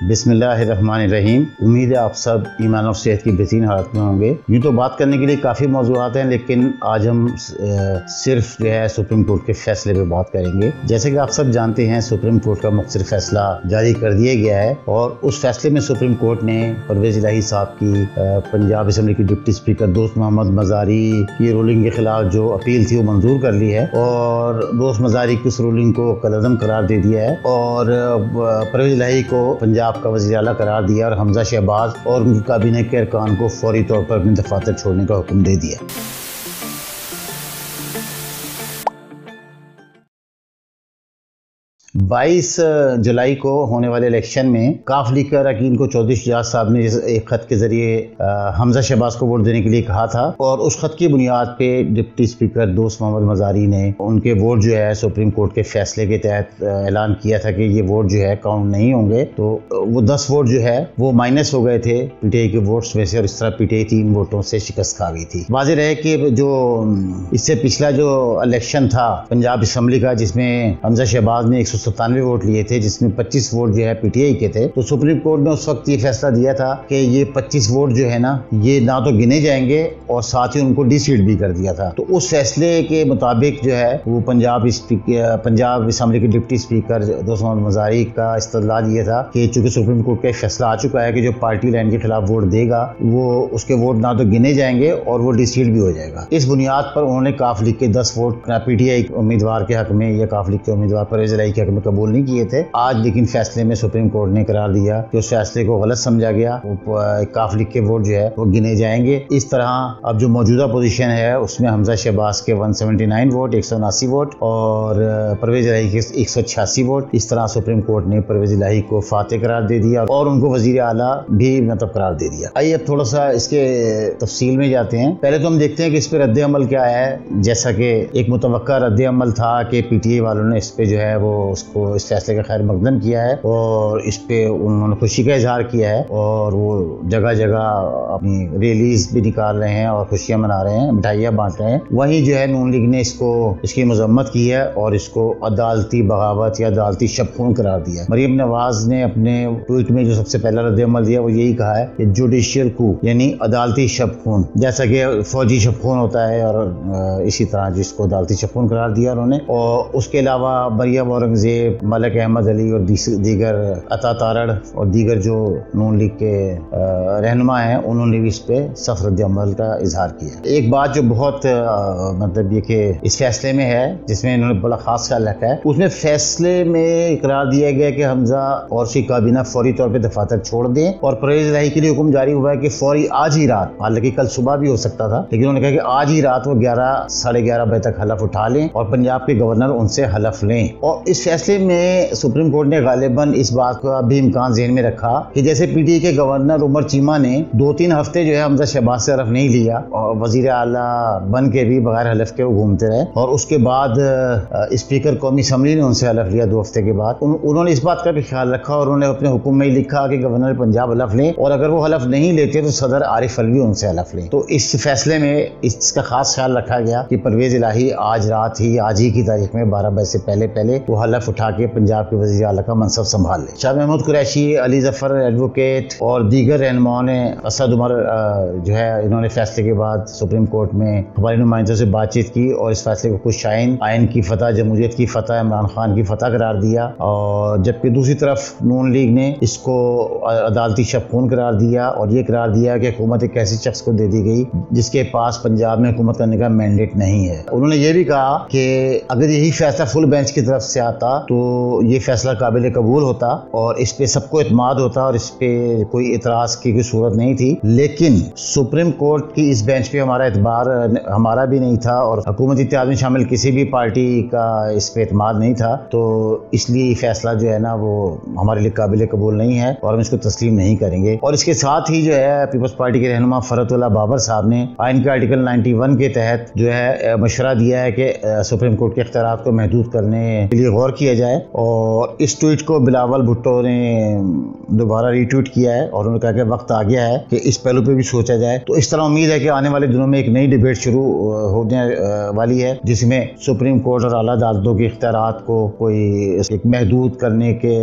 بسم اللہ الرحمن الرحیم۔ امید ہے آپ سب ایمان اور صحت کی بہترین حالت میں ہوں گے۔ یوں تو بات کرنے کے لیے کافی موضوعات ہیں، لیکن آج ہم صرف جو ہے سپریم کورٹ کے فیصلے پہ بات کریں گے۔ جیسے کہ آپ سب جانتے ہیں سپریم کورٹ کا مختصر فیصلہ جاری کر دیا گیا ہے، اور اس فیصلے میں سپریم کورٹ نے پرویز الہی صاحب کی پنجاب اسمبلی کی ڈپٹی اسپیکر دوست محمد مزاری کی رولنگ کے خلاف جو اپیل تھی وہ منظور کر لی ہے، اور دوست مزاری کی اس رولنگ کو کالعدم قرار دے دیا ہے، اور پرویز الہی کو پنجاب کا وزیر اعلیٰ قرار دیا، اور حمزہ شہباز اور ان کی کابینہ کے ارکان کو فوری طور پر اپنے دفاتر چھوڑنے کا حکم دے دیا۔ 22 جولائی کو ہونے والے الیکشن میں کاف لیگ کے اراکین کو چودھری شجاعت صاحب نے ایک خط کے ذریعے حمزہ شہباز کو ووٹ دینے کے لیے کہا تھا، اور اس خط کی بنیاد پہ ڈپٹی اسپیکر دوست محمد مزاری نے ان کے ووٹ جو ہے سپریم کورٹ کے فیصلے کے تحت اعلان کیا تھا کہ یہ ووٹ جو ہے کاؤنٹ نہیں ہوں گے، تو وہ 10 ووٹ جو ہے وہ مائنس ہو گئے تھے پی ٹی آئی کے ووٹس میں سے، اور اس طرح پی ٹی آئی 3 ووٹوں سے شکست کھا گئی تھی۔ واضح رہے کہ جو اس سے پچھلا جو الیکشن تھا پنجاب اسمبلی کا، جس میں حمزہ شہباز نے 197 ووٹ لیے تھے، جس میں 25 ووٹ جو ہے پی ٹی آئی کے تھے، تو سپریم کورٹ نے اس وقت یہ فیصلہ دیا تھا کہ یہ 25 ووٹ جو ہے نا یہ نہ تو گنے جائیں گے، اور ساتھ ہی ان کو ڈی سیٹ بھی کر دیا تھا۔ تو اس فیصلے کے مطابق جو ہے وہ پنجاب اسمبلی کے ڈپٹی اسپیکر دوست محمد مزاری کا استدلال یہ تھا کہ چونکہ سپریم کورٹ کا فیصلہ آ چکا ہے کہ جو پارٹی لائن کے خلاف ووٹ دے گا وہ اس کے ووٹ نہ تو گنے جائیں گے اور وہ ڈی سیٹ بھی ہو جائے گا۔ اس بنیاد پر انہوں نے کاف لیگ کے 10 ووٹ پی ٹی آئی امیدوار کے حق میں یا کاف لیگ کے امیدوار پرویز الہی کے حق میں قبول نہیں کیے تھے۔ آج لیکن فیصلے میں سپریم کورٹ نے قرار دیا کہ اس فیصلے کو غلط سمجھا گیا، کاف لیگ کے ووٹ جو ہے وہ گنے جائیں گے۔ اس طرح اب جو موجودہ پوزیشن ہے اس میں حمزہ شہباز کے 179 ووٹ 179 ووٹ اور پرویز الہی کے 186 ووٹ، اس طرح سپریم کورٹ نے پرویز الہی کو فاتح قرار دے دیا اور ان کو وزیر اعلیٰ بھی قرار دے دیا۔ آئیے اب تھوڑا سا اس کے تفصیل میں جاتے ہیں۔ پہلے تو ہم دیکھتے ہیں کہ اس پہ رد عمل کیا ہے۔ جیسا کہ ایک متوقع رد عمل تھا کہ پی ٹی آئی والوں نے اس پہ جو ہے وہ اس فیصلے کا خیر مقدم کیا ہے، اور اس پہ انہوں نے خوشی کا اظہار کیا ہے، اور وہ جگہ جگہ اپنی ریلیز بھی نکال رہے ہیں اور خوشیاں منا رہے ہیں، مٹھائیاں بانٹ رہے ہیں۔ وہیں جو ہے نون لیگ نے اس کی مذمت کی ہے اور اس کو عدالتی بغاوت یا عدالتی شب خون قرار دیا ہے۔ مریم نواز نے اپنے ٹویٹ میں جو سب سے پہلا رد عمل دیا وہ یہی کہا ہے کہ جوڈیشل کو یعنی عدالتی شب خون، جیسا کہ فوجی شب خون ہوتا ہے، اور اسی طرح جس کو عدالتی شب خون قرار دیا انہوں نے۔ اور اس کے علاوہ مریم اورنگزیب، ملک احمد علی اور دیگر عطا تارڑ اور دیگر جو نون لیگ کے رہنما ہیں، انہوں نے بھی اس پہ سخت رد عمل کا اظہار کیا۔ ایک بات جو بہت مطلب یہ کہ اس فیصلے میں ہے، جس میں انہوں نے بڑا خاص خیال رکھا ہے، اس میں فیصلے میں قرار دیا گیا کہ حمزہ اور اس کی کابینہ فوری طور پہ دفاتر چھوڑ دیں، اور پرویز الہی کے لیے حکم جاری ہوا ہے کہ فوری آج ہی رات، حالانکہ کل صبح بھی ہو سکتا تھا، لیکن انہوں نے کہا کہ آج ہی رات وہ 11 بجے تک حلف اٹھا لیں اور پنجاب کے گورنر ان سے حلف لیں۔ اور اس فیصلے میں سپریم کورٹ نے غالباً اس بات کا بھی امکان ذہن میں رکھا کہ جیسے پی ٹی آئی کے گورنر عمر چیمہ نے 2-3 ہفتے جو ہے حمزہ شہباز سے حلف نہیں لیا، اور وزیر اعلیٰ بن کے بھی بغیر حلف کے وہ گھومتے رہے، اور اس کے بعد اسپیکر قومی اسمبلی نے ان سے حلف لیا 2 ہفتے کے بعد۔ انہوں نے اس بات کا بھی خیال رکھا، اور انہوں نے اپنے حکم میں ہی لکھا کہ گورنر پنجاب حلف لیں، اور اگر وہ حلف نہیں لیتے تو صدر عارف الوی ان سے حلف لیں۔ تو اس فیصلے میں اس کا خاص خیال رکھا گیا کہ پرویز الہی آج ہی کی تاریخ میں 12 بجے سے پہلے وہ حلف اٹھا کے پنجاب کے وزیر اعلیٰ کا منصب سنبھال لے۔ شاہ محمود قریشی، علی ظفر ایڈوکیٹ اور دیگر رہنماؤں نے، اسد عمر جو ہے، انہوں نے فیصلے کے بعد سپریم کورٹ میں ہمارے نمائندوں سے بات چیت کی، اور اس فیصلے کو خوش آئین کی فتح، جمہوریت کی فتح، عمران خان کی فتح قرار دیا، اور جبکہ دوسری طرف نون لیگ نے اس کو عدالتی شب خون قرار دیا، اور یہ قرار دیا کہ حکومت ایک ایسے شخص کو دے دی گئی جس کے پاس پنجاب میں حکومت کرنے کا مینڈیٹ نہیں ہے۔ انہوں نے یہ بھی کہا کہ اگر یہی فیصلہ فل بینچ کی طرف سے آتا تو یہ فیصلہ قابل قبول ہوتا اور اس پہ سب کو اعتماد ہوتا، اور اس پہ کوئی اعتراض کی کوئی صورت نہیں تھی، لیکن سپریم کورٹ کی اس بینچ پہ ہمارا اعتبار ہمارا بھی نہیں تھا، اور حکومتی اتحاد میں شامل کسی بھی پارٹی کا اس پہ اعتماد نہیں تھا، تو اس لیے یہ فیصلہ جو ہے نا وہ ہمارے لیے قابل قبول نہیں ہے، اور ہم اس کو تسلیم نہیں کریں گے۔ اور اس کے ساتھ ہی جو ہے پیپلز پارٹی کے رہنما فرحت اللہ بابر صاحب نے آئین کے آرٹیکل 91 کے تحت جو ہے مشورہ دیا ہے کہ سپریم کورٹ کے اختیارات کو محدود کرنے کے لیے غور کیا دیا جائے، اور اس ٹویٹ کو بلاول بھٹو نے دوبارہ ری ٹویٹ کیا ہے اور انہوں نے کہا کہ وقت آ گیا ہے کہ اس پہلو پہ بھی سوچا جائے۔ تو اس طرح امید ہے کہ آنے والے دنوں میں ایک نئی ڈیبیٹ شروع ہونے والی ہے جس میں سپریم کورٹ اور اعلیٰ عدالتوں کے اختیارات کو کوئی ایک محدود کرنے کے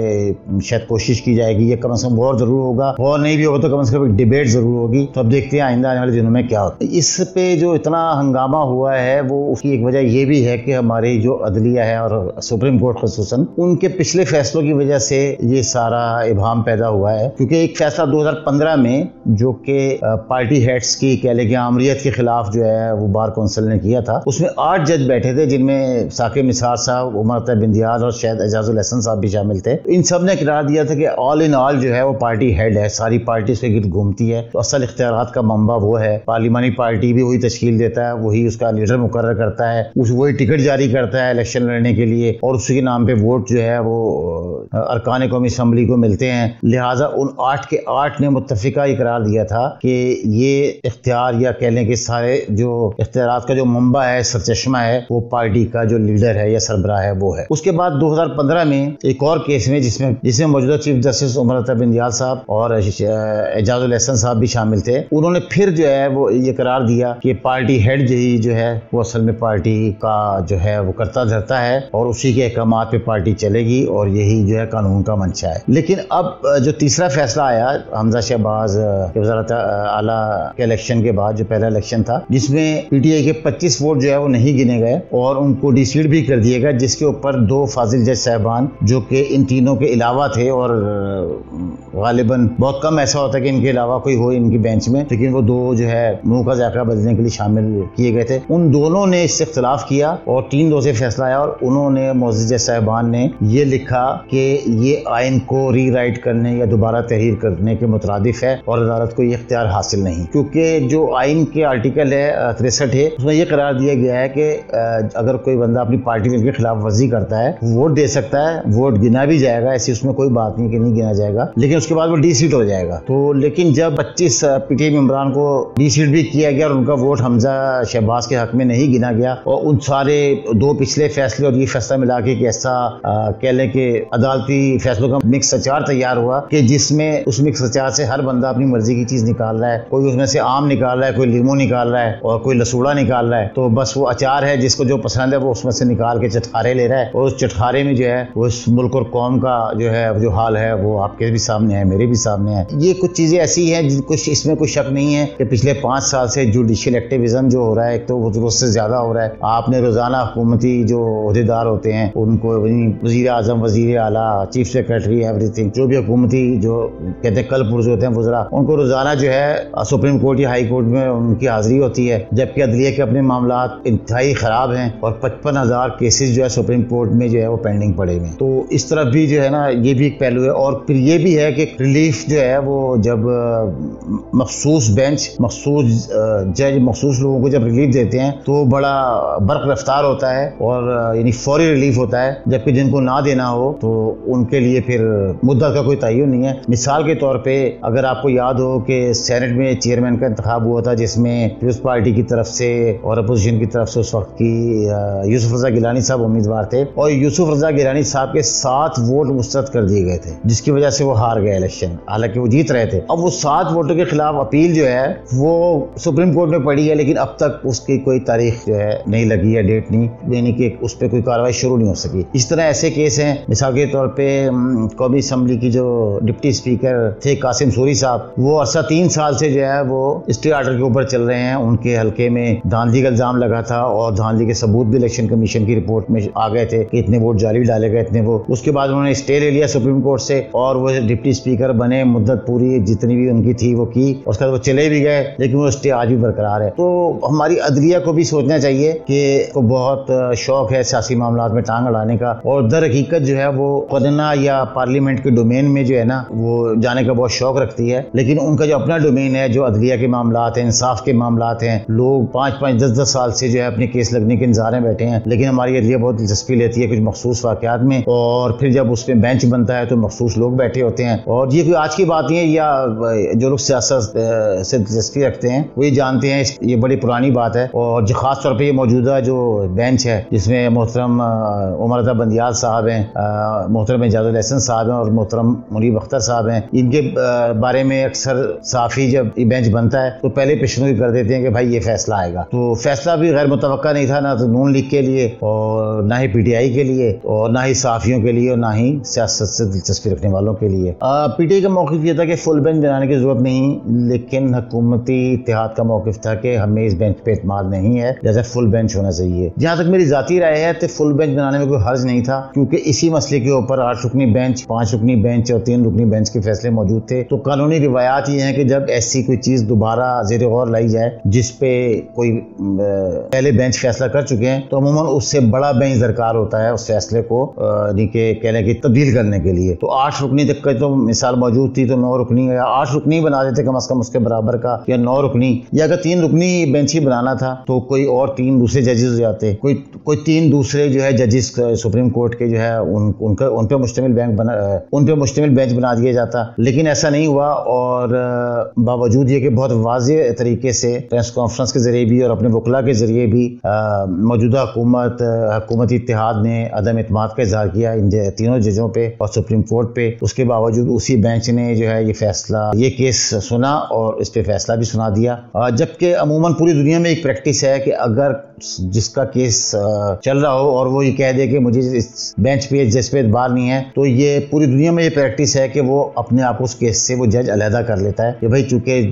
شاید کوشش کی جائے گی، یا کم از کم غور ضرور ہوگا، غور نہیں بھی ہوگا تو کم از کم ایک ڈیبیٹ ضرور ہوگی۔ تو اب دیکھتے ہیں آئندہ آنے والے دنوں میں کیا ہوتا ہے۔ اس پہ جو اتنا ہنگامہ ہوا ہے وہ اس کی ایک وجہ یہ بھی ہے کہ ہماری جو عدلیہ ہے اور سپریم کورٹ خصوصاً ان کے پچھلے فیصلوں کی وجہ سے یہ سارا ابہام پیدا ہوا ہے، کیونکہ ایک فیصلہ 2015 میں جو کہ پارٹی ہیڈز کی کہہ لیں کہ آمریت کے خلاف جو ہے وہ بار کونسل نے کیا تھا، اس میں 8 جج بیٹھے تھے جن میں ثاقب نثار صاحب، عمر طیب بندیال اور شاید اعجاز الحسن صاحب بھی شامل تھے۔ ان سب نے قرار دیا تھا کہ آل ان آل جو ہے وہ پارٹی ہیڈ ہے، ساری پارٹی اس کے گرد گھومتی ہے، تو اصل اختیارات کا منبع وہ ہے، پارلیمانی پارٹی بھی وہی تشکیل دیتا ہے، وہی اس کا لیڈر مقرر کرتا ہے، وہی ٹکٹ جاری کرتا ہے الیکشن لڑنے کے لیے، اور اسی کے نام پہ ووٹ جو ہے وہ ارکان قومی اسمبلی کو ملتے ہیں۔ لہٰذا ان 8 کے 8 نے متفقہ اقرار دیا تھا کہ یہ اختیار یا کہہ لیں کہ سارے جو اختیارات کا جو منبع ہے، سرچشمہ ہے، وہ پارٹی کا جو لیڈر ہے یا سربراہ ہے وہ ہے۔ اس کے بعد 2015 میں ایک اور کیس میں جس میں موجودہ چیف جسٹس عمر طیب بندیال صاحب اور اعجاز الحسن صاحب بھی شامل تھے، انہوں نے پھر جو ہے وہ یہ قرار دیا کہ پارٹی ہیڈ جو ہے وہ اصل میں پارٹی کا جو ہے وہ کرتا دھرتا ہے اور اسی کے احکامات پہ پارٹی چلے گی، اور یہی جو ہے قانون کا منشا ہے۔ لیکن اب جو تیسرا فیصلہ آیا حمزہ شہباز کے وزارت اعلیٰ کے الیکشن کے بعد، جو پہلا الیکشن تھا جس میں پی ٹی آئی کے 25 ووٹ جو ہے وہ نہیں گنے گئے اور ان کو ڈی سیٹ بھی کر دیا گیا، جس کے اوپر 2 فاضل جج صاحبان جو کہ ان تینوں کے علاوہ تھے، اور غالباً بہت کم ایسا ہوتا ہے کہ ان کے علاوہ کوئی ہو ان کی بینچ میں، لیکن وہ 2 جو ہے منہ کا ذائقہ بدلنے کے لیے شامل کیے گئے تھے۔ ان دونوں نے اس سے اختلاف کیا اور 3-2 سے فیصلہ آیا، اور انہوں نے معزز جج صاحبان نے یہ لکھا کہ یہ آئین کو ری رائٹ کرنے یا دوبارہ تحریر کرنے کے مترادف ہے اور عدالت کو یہ اختیار حاصل نہیں، کیونکہ جو آئین کے آرٹیکل ہے 63 ہے، اس میں یہ قرار دیا گیا ہے کہ اگر کوئی بندہ اپنی پارٹی کے خلاف ورزی کرتا ہے ووٹ دے سکتا ہے، ووٹ گنا بھی جائے گا، ایسی اس میں کوئی بات نہیں کہ نہیں گنا جائے گا، لیکن اس کے بعد وہ ڈی سیٹ ہو جائے گا۔ تو لیکن جب 25 پی ٹی آئی ممبران کو ڈی سیٹ بھی کیا گیا اور ان کا ووٹ حمزہ شہباز کے حق میں نہیں گنا گیا، اور ان سارے 2 پچھلے فیصلے اور یہ فیصلہ ملا کے ایک ایسا کہہ لیں کہ عدالتی فیصلوں کا مکس اچار تیار ہوا کہ جس میں اس مکس اچار سے ہر بندہ اپنی مرضی کی چیز نکال رہا ہے، کوئی اس میں سے آم نکال رہا ہے، کوئی لیمو نکال رہا ہے اور کوئی لسوڑا نکال رہا ہے، تو بس وہ اچار ہے، جس کو جو پسند ہے وہ اس میں سے نکال کے چٹخارے لے رہا ہے، اور اس چٹخارے میں جو ہے وہ اس ملک اور قوم کا جو ہے جو حال ہے وہ آپ کے بھی سامنے ہے، میرے بھی سامنے ہے۔ یہ کچھ چیزیں ایسی ہیں کچھ اس میں کوئی شک نہیں ہے کہ پچھلے 5 سال سے جوڈیشل ایکٹیویزم جو ہو رہا ہے ایک تو وہ ضرورت سے زیادہ ہو رہا ہے۔ آپ نے روزانہ حکومتی جو عہدیدار ہوتے ہیں ان کو وزیر اعظم، وزیر اعلیٰ، چیف سیکرٹری، ایوری تھنگ، جو بھی حکومتی جو کہتے ہیں کل پرزو ہوتے ہیں وزراء، ان کو روزانہ جو ہے سپریم کورٹ یا ہائی کورٹ میں ان کی حاضری ہوتی ہے، جبکہ عدلیہ کے اپنے معاملات انتہائی خراب ہیں اور 55,000 کیسز جو ہے سپریم کورٹ میں جو ہے وہ پینڈنگ پڑے ہوئے ہیں۔ تو اس طرف بھی جو ہے نا یہ بھی ایک پہلو ہے، اور پھر یہ بھی ہے کہ ریلیف جو ہے وہ جب مخصوص بینچ، مخصوص جج، مخصوص لوگوں کو جب ریلیف دیتے ہیں تو بڑا برق رفتار ہوتا ہے اور یعنی فوری ریلیف ہوتا ہے، جبکہ جن کو نہ دینا ہو تو ان کے لیے پھر مدت کا کوئی تعین نہیں ہے۔ مثال کے طور پہ اگر آپ کو یاد ہو کہ سینٹ میں چیئرمین کا انتخاب ہوا تھا جس میں پیپلز پارٹی کی طرف سے اور اپوزیشن کی طرف سے اس وقت کی یوسف رضا گیلانی صاحب امیدوار تھے، اور یوسف رضا گیلانی صاحب کے 7 ووٹ مسترد کر دیے گئے تھے جس کی وجہ سے وہ ہار گئے الیکشن، حالانکہ وہ جیت رہے تھے۔ اب وہ 7 ووٹوں کے خلاف اپیل جو ہے وہ سپریم کورٹ میں پڑی ہے، لیکن اب تک اس کی کوئی تاریخ جو ہے نہیں لگی ہے، ڈیٹ نہیں، یعنی کہ اس پہ کوئی کارروائی شروع نہیں ہو سکی۔ اس طرح ایسے کیس ہیں، مثال کے طور پہ قومی اسمبلی کی جو ڈپٹی اسپیکر تھے قاسم سوری صاحب، وہ عرصہ 3 سال سے جو ہے وہ اسٹے آرڈر کے اوپر چل رہے ہیں، ان کے حلقے میں دھاندلی کا الزام لگا تھا اور دھاندلی کے ثبوت بھی الیکشن کمیشن کی رپورٹ میں آ گئے تھے کہ اتنے ووٹ جعلی ڈالے گئے، اتنے وہ۔ اس کے بعد انہوں نے اسٹے لے لیا سپریم کورٹ سے اور وہ ڈپٹی اسپیکر بنے، مدت پوری جتنی بھی ان کی تھی وہ کی، اس کے بعد وہ چلے بھی گئے، لیکن وہ اسٹے آج بھی برقرار ہے۔ تو ہماری عدلیہ کو بھی سوچنا چاہیے کہ کو بہت شوق ہے سیاسی معاملات میں ٹانگ اڑانے کا، اور در حقیقت جو ہے وہ قدنا یا پارلیمنٹ کے ڈومین میں جو ہے نا وہ جانے کا بہت شوق رکھتی ہے، لیکن ان کا جو اپنا ڈومین ہے، جو عدلیہ کے معاملات ہیں، انصاف کے معاملات ہیں، لوگ 5-5 10-10 سال سے جو ہے اپنے کیس لگنے کے انتظار میں بیٹھے ہیں، لیکن ہماری عدلیہ بہت دلچسپی لیتی ہے کچھ مخصوص واقعات میں، اور پھر جب اس میں بینچ بنتا ہے تو مخصوص لوگ بیٹھے ہوتے ہیں اور یہ کوئی آج کی بات نہیں ہے، یا جو لوگ سیاست سے دلچسپی رکھتے ہیں وہ یہ جانتے ہیں یہ بڑی پرانی بات ہے. اور جو خاص طور پہ یہ موجودہ جو بینچ ہے جس میں محترم عمر رضا بندیال صاحب ہیں، محترم اعجاز الاحسن صاحب ہیں اور محترم منیب اختر صاحب ہیں، ان کے بارے میں اکثر صحافی جب یہ بینچ بنتا ہے تو پہلے پیشنگوئی کر دیتے ہیں کہ بھائی یہ فیصلہ آئے گا. تو فیصلہ بھی غیر متوقع نہیں تھا، نہ تو نون لیگ کے لیے اور نہ ہی پی ٹی آئی کے لیے اور نہ ہی صحافیوں کے لیے اور نہ ہی سیاست سے دلچسپی رکھنے والوں کے لیے. پی ٹی آئی کا موقف یہ تھا کہ فل بینچ بنانے کی ضرورت نہیں، لیکن حکومتی اتحاد کا موقف تھا کہ ہمیں اس بینچ پہ اعتماد نہیں ہے، جیسے فل بینچ ہونا چاہیے. جہاں تک میری ذاتی رائے ہے تو فل بینچ بنانے میں کوئی حرج نہیں تھا، کیونکہ اسی مسئلے کے اوپر 8 رکنی بینچ، 5 رکنی بینچ اور 3 رکنی بینچ کے فیصلے موجود تھے. تو قانونی روایات یہ ہیں کہ جب ایسی کوئی چیز دوبارہ زیر غور لائی جائے جس پہ کوئی پہلے بینچ فیصلہ کر چکے ہیں تو عموماً اس سے بڑا بینچ درکار ہوتا ہے اس فیصلے کو کہنے کی تبدیل کرنے کے لیے. تو 8 رکنی تک کا تو مثال موجود تھی، تو 9 رکنی یا 8 رکنی بنا دیتے کم از کم اس کے برابر کا، یا 9 رکنی، یا اگر 3 رکنی بینچ ہی بنانا تھا تو کوئی اور 3 دوسرے ججز ہو جاتے، کوئی 3 دوسرے جو ہے ججز سپریم کورٹ کے جو ہے ان پہ مشتمل بینچ بنا دیا جاتا. لیکن ایسا نہیں ہوا، اور باوجود یہ کہ بہت واضح طریقے سے پریس کانفرنس کے ذریعے بھی اور اپنے وکلاء کے ذریعے بھی موجودہ حکومتی اتحاد نے عدم اعتماد کا اظہار کیا ان تینوں ججوں پہ اور سپریم کورٹ پہ. اس کے باوجود اسی بینچ نے جو ہے یہ کیس سنا اور اس پہ فیصلہ بھی سنا دیا. جبکہ عموماً پوری دنیا میں ایک پریکٹس ہے کہ اگر جس کا کیس چل رہا ہو اور وہ یہ کہہ دے کہ مجھے اس بینچ پہ جج پہ اعتبار نہیں ہے، تو یہ پوری دنیا میں یہ پریکٹس ہے کہ وہ اپنے آپ اس کیس سے وہ جج علیحدہ کر لیتا ہے کہ بھائی چونکہ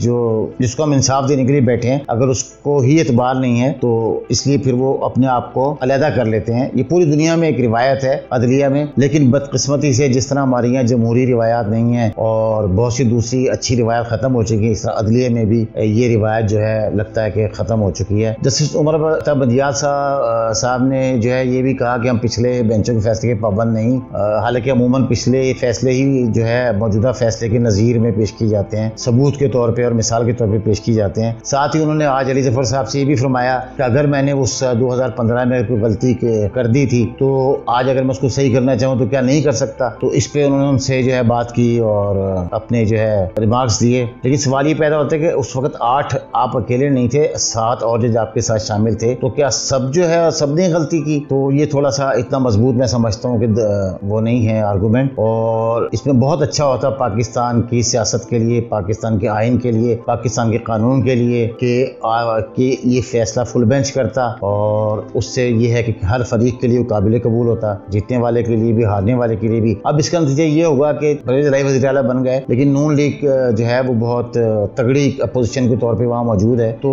جس کو ہم انصاف دینے کے لیے بیٹھے ہیں اگر اس کو ہی اعتبار نہیں ہے تو اس لیے پھر وہ اپنے آپ کو علیحدہ کر لیتے ہیں. یہ پوری دنیا میں ایک روایت ہے عدلیہ میں، لیکن بدقسمتی سے جس طرح ہمارے یہاں جمہوری روایات نہیں ہیں اور بہت سی دوسری اچھی روایات ختم ہو چکی ہیں، اس طرح عدلیہ میں بھی یہ روایت جو ہے لگتا ہے کہ ختم ہو چکی ہے. جسٹس عمر رضا بندیال صاحب نے جو ہے یہ بھی کہا کہ ہم پچھلے بینچوں کے فیصلے کے پابند نہیں، حالانکہ عموماً پچھلے فیصلے ہی جو ہے موجودہ فیصلے کے نظیر میں پیش کی جاتے ہیں، ثبوت کے طور پہ اور مثال کے طور پہ پیش کی جاتے ہیں. ساتھ ہی انہوں نے آج علی ظفر صاحب سے یہ بھی فرمایا کہ اگر میں نے اس 2015 میں کوئی غلطی کر دی تھی تو آج اگر میں اس کو صحیح کرنا چاہوں تو کیا نہیں کر سکتا. تو اس پہ انہوں نے ان سے جو ہے بات کی اور اپنے جو ہے ریمارکس دیے. لیکن سوال یہ پیدا ہوتا ہے کہ اس وقت 8 آپ اکیلے نہیں تھے، 7 اور جج آپ کے ساتھ شامل تھے، تو کیا سب جو ہے سب نے غلطی کی؟ تو یہ تھوڑا سا اتنا مضبوط میں سمجھتا ہوں کہ وہ نہیں ہے آرگومنٹ. اور اس میں بہت اچھا ہوتا پاکستان کی سیاست کے لیے، پاکستان کے آئین کے لیے، پاکستان کے قانون کے لیے کہ یہ فیصلہ فل بینچ کرتا، اور اس سے یہ ہے کہ ہر فریق کے لیے قابل قبول ہوتا، جیتنے والے کے لیے بھی ہارنے والے کے لیے بھی. اب اس کا نتیجہ یہ ہوگا کہ پرویز الہی وزیر اعلیٰ بن گئے، لیکن نون لیگ جو ہے وہ بہت تگڑی اپوزیشن کے طور پہ وہاں موجود ہے، تو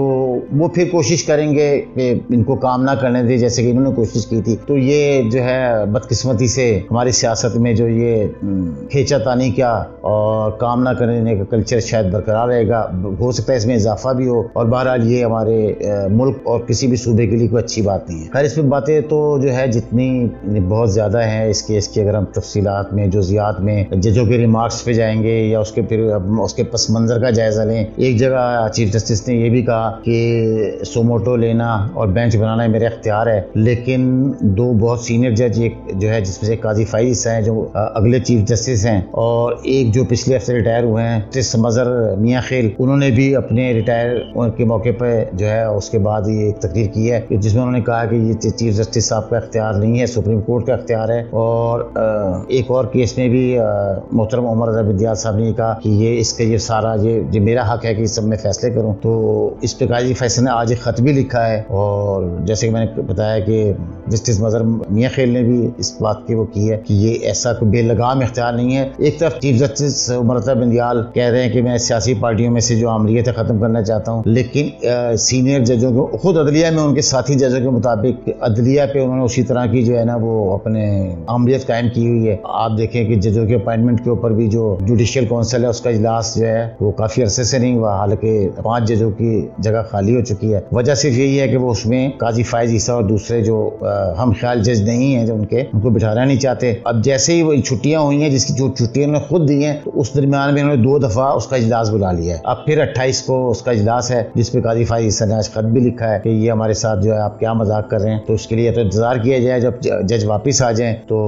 وہ پھر کوشش کریں گے کہ ان کو کام نہ کرنے دے جیسے کہ انہوں نے کوشش کی تھی. تو یہ جو ہے بدقسمتی سے ہماری سیاست میں جو یہ کھینچا تانی کیا اور کام نہ کرنے کا کلچر شاید برقرار رہے گا. ہو سکتا ہے اس میں اضافہ بھی ہو، اور بہرحال یہ ہمارے ملک اور کسی بھی صوبے کے لیے کوئی اچھی بات نہیں ہے. خیر اس میں باتیں تو جو ہے جتنی بہت زیادہ ہیں اس کیس کی، اگر ہم تفصیلات میں جزئیات میں ججوں کے ریمارکس پہ جائیں گے یا اس کے پس منظر کا جائزہ لیں. ایک جگہ چیف جسٹس نے یہ بھی کہا کہ سوموٹو لینا اور بینچ بنانا میرا اختیار ہے، لیکن 2 بہت سینئر جج، ایک جو ہے جس میں سے قاضی فائز ہیں جو اگلے چیف جسٹس ہیں، اور ایک جو پچھلے ہفتے ریٹائر ہوئے ہیں جسٹس مظہر میاں خیل، انہوں نے بھی اپنے ریٹائر کے موقع پہ جو ہے اس کے بعد یہ ایک تقریر کی ہے جس میں انہوں نے کہا کہ یہ چیف جسٹس صاحب کا اختیار نہیں ہے، سپریم کورٹ کا اختیار ہے. اور ایک اور کیس میں بھی محترم عمر رضا بندیال صاحب نے کہا کہ یہ سارا یہ میرا حق ہے کہ اس سب میں فیصلے کروں. تو اس پہ قاضی فیصل نے آج ایک خط بھی لکھا ہے، اور جیسے کہ میں نے بتایا کہ جسٹس مظہر میاں خیل نے بھی اس بات کی وہ کی ہے کہ یہ ایسا کوئی بے لگام اختیار نہیں ہے. ایک طرف چیف جسٹس عمر رضا بندیال کہہ رہے ہیں کہ میں سیاسی پارٹیوں میں سے جو عامریت ہے ختم کرنا چاہتا ہوں، لیکن سینئر ججوں کو خود عدلیہ میں ان کے ساتھی ججوں کے مطابق عدلیہ پہ انہوں نے اسی طرح کی جو ہے نا وہ اپنے عامریت قائم کی ہوئی ہے. آپ دیکھیں کہ ججوں کے اپائنٹمنٹ کے اوپر بھی جو جوڈیشل کونسل ہے اس کا اجلاس جو ہے وہ کافی عرصے سے نہیں ہوا، حالانکہ 5 ججوں کی جگہ خالی ہو چکی ہے. وجہ صرف یہی ہے کہ وہ اس میں قاضی فائز عیسیٰ اور دوسرے جو ہم خیال جج نہیں ہیں جو ان کو بٹھانا نہیں چاہتے. اب جیسے ہی وہ چھٹیاں ہوئی ہیں جس کی جو چھٹیاں انہوں نے خود دی ہیں، تو اس درمیان میں انہوں نے 2 دفعہ اس کا اجلاس بلا لیا ہے. اب پھر 28 کو اس کا اجلاس ہے جس پہ قاضی فائز عیسیٰ نے آج خط بھی لکھا ہے کہ یہ ہمارے ساتھ جو ہے آپ کیا مذاق کر رہے ہیں. تو اس کے لیے تو انتظار کیا جائے جب جج واپس آ جائیں تو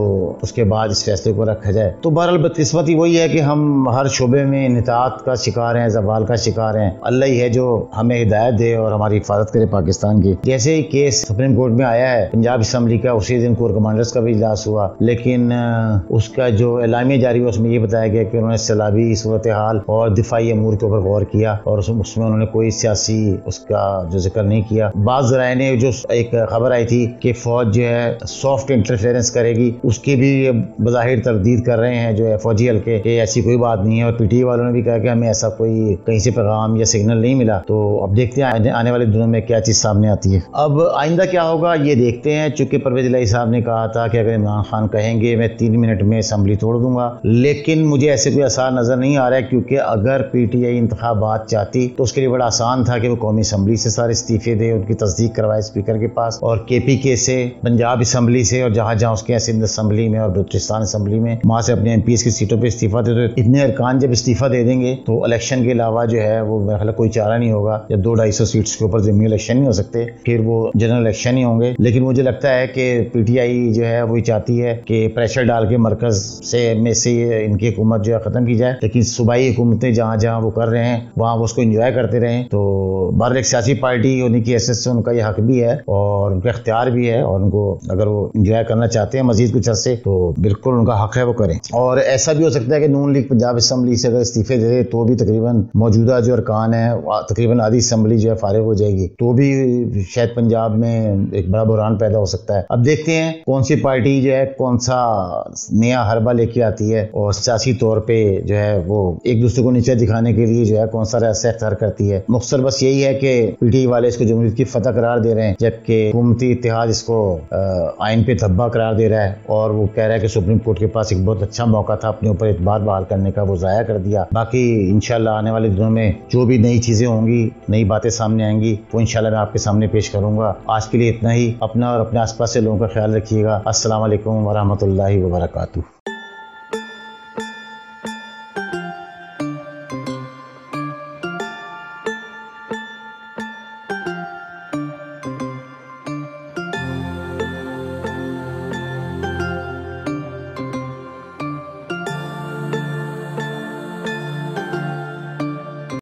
اس کے بعد اس فیصلے کو رکھا جائے. تو بہرحال بدقسمتی ہی وہی ہے کہ ہم ہر شعبے میں انحطاط کا شکار ہیں، زوال کا شکار ہیں۔ اللہ ہی ہے جو ہمیں ہدایت دے اور ہماری حفاظت کرے پاکستان کی۔ جیسے ہی کیس سپریم کورٹ میں آیا ہے پنجاب اسمبلی کا، اسی دن کور کمانڈرز کا بھی اجلاس ہوا، لیکن اس کا جو اعلامیہ جاری ہوا اس میں یہ بتایا گیا کہ انہوں نے سیلابی صورتحال اور دفاعی امور کے اوپر غور کیا اور اس میں انہوں نے کوئی سیاسی اس کا جو ذکر نہیں کیا۔ بعض ذرائع نے جو ایک خبر آئی تھی کہ فوج جو ہے سافٹ انٹرفیئرنس کرے گی، اس کی بھی بظاہر تردید کر رہے ہیں جو ہے فوجی حلقے کہ ایسی کوئی بات نہیں ہے، اور پی ٹی آئی والوں نے بھی کہا کہ ہمیں ایسا کوئی کہیں سے پیغام یا سگنل نہیں ملا۔ تو اب دیکھتے ہیں آنے والے دنوں میں کیا چیز سامنے آتی ہے۔ اب آئندہ کیا ہوگا یہ دیکھتے ہیں، چونکہ پرویز الہی صاحب نے کہا تھا کہ اگر عمران خان کہیں گے میں 3 منٹ میں اسمبلی توڑ دوں گا، لیکن مجھے ایسے کوئی آثار نظر نہیں آ رہا ہے، کیونکہ اگر پی ٹی آئی انتخابات چاہتی تو اس کے لیے بڑا آسان تھا کہ وہ قومی اسمبلی سے سارے استعفے دے، ان کی تصدیق کروائے اسپیکر کے پاس، اور کے پی کے سے، پنجاب اسمبلی سے، اور جہاں جہاں اس کے سندھ اسمبلی میں اور بلوچستان اسمبلی میں وہاں سے اپنے ایم پیز کی سیٹوں پہ استعفیٰ دے دو۔ اتنے ارکان جب استعفیٰ دے دیں گے تو الیکشن کے علاوہ جو ہے وہ میرا خیال کوئی چارہ نہیں ہوگا، جب 200-250 سیٹس کے اوپر ضمنی الیکشن نہیں ہو سکتے، پھر وہ جنرل الیکشن ہی ہوں گے۔ لیکن مجھے لگتا ہے کہ پی ٹی آئی جو ہے وہی چاہتی ہے کہ پریشر ڈال کے مرکز میں سے ان کی حکومت جو ہے ختم کی جائے، لیکن صوبائی حکومتیں جہاں جہاں وہ کر رہے ہیں وہاں وہ اس کو انجوائے کرتے رہیں۔ تو بہرحال ایک سیاسی پارٹی ہونے کی حیثیت سے ان کا یہ حق بھی ہے اور ان کا اختیار بھی ہے، اور ان کو اگر وہ انجوائے کرنا چاہتے ہیں مزید کچھ عرصے تو بالکل ان کا حق ہے وہ کریں۔ اور ایسا بھی ہو سکتا ہے کہ نون لیگ پنجاب اسمبلی سے اگر استعفے دے دے تو بھی تقریباً موجودہ جو ارکان ہیں تقریباً آدھی اسمبلی جو ہے فارغ ہو جائے گی، تو بھی شاید پنجاب میں ایک بڑا بحران پیدا ہو سکتا ہے۔ اب دیکھتے ہیں کون سی پارٹی جو ہے کون سا نیا حربہ لے کے آتی ہے، اور سیاسی طور پہ جو ہے وہ ایک دوسرے کو نیچے دکھانے کے لیے جو ہے کون سا راستہ اختیار کرتی ہے۔ مختصر بس یہی ہے کہ پی ٹی آئی والے اس کو جمہوریت کی فتح قرار دے رہے ہیں، جبکہ حکومتی اتحاد اس کو آئین پہ دھبا قرار دے رہا ہے، اور وہ کہہ رہا ہے کہ سپریم کورٹ کے پاس ایک بہت اچھا موقع تھا اپنے اوپر اعتبار بحال کرنے کا، وہ ضائع کر دیا۔ باقی انشاءاللہ آنے والے دنوں میں جو بھی نئی چیزیں ہوں گی، نئی باتیں سامنے آئیں گی، وہ انشاءاللہ میں آپ کے سامنے پیش کروں گا۔ آج کے لیے اتنا ہی۔ اپنا اور اپنے آس پاس سے لوگوں کا خیال رکھیے گا۔ السلام علیکم ورحمۃ اللہ وبرکاتہ۔